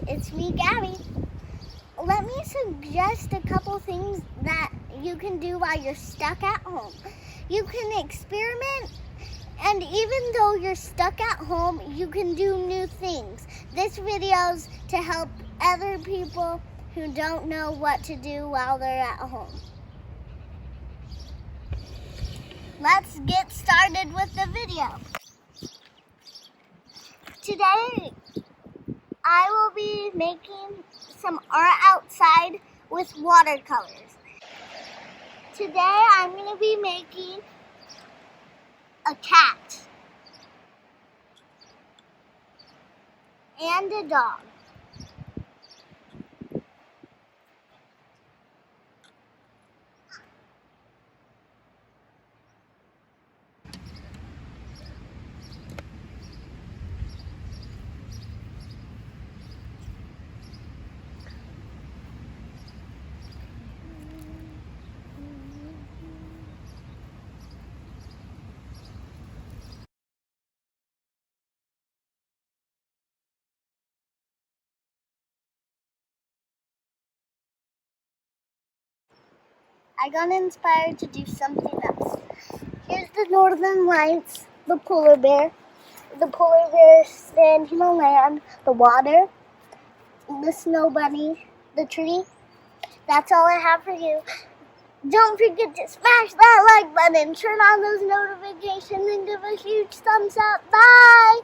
it's me, Gabby. Let me suggest a couple things that you can do while you're stuck at home. You can experiment, and even though you're stuck at home, you can do new things. This video's to help other people who don't know what to do while they're at home. Let's get started with the video. Today, I will be making some art outside with watercolors. Today, I'm going to be making a cat and a dog. I got inspired to do something else. Here's the northern lights, the polar bear standing on land, the water, the snow bunny, the tree. That's all I have for you. Don't forget to smash that like button, turn on those notifications, and give a huge thumbs up. Bye!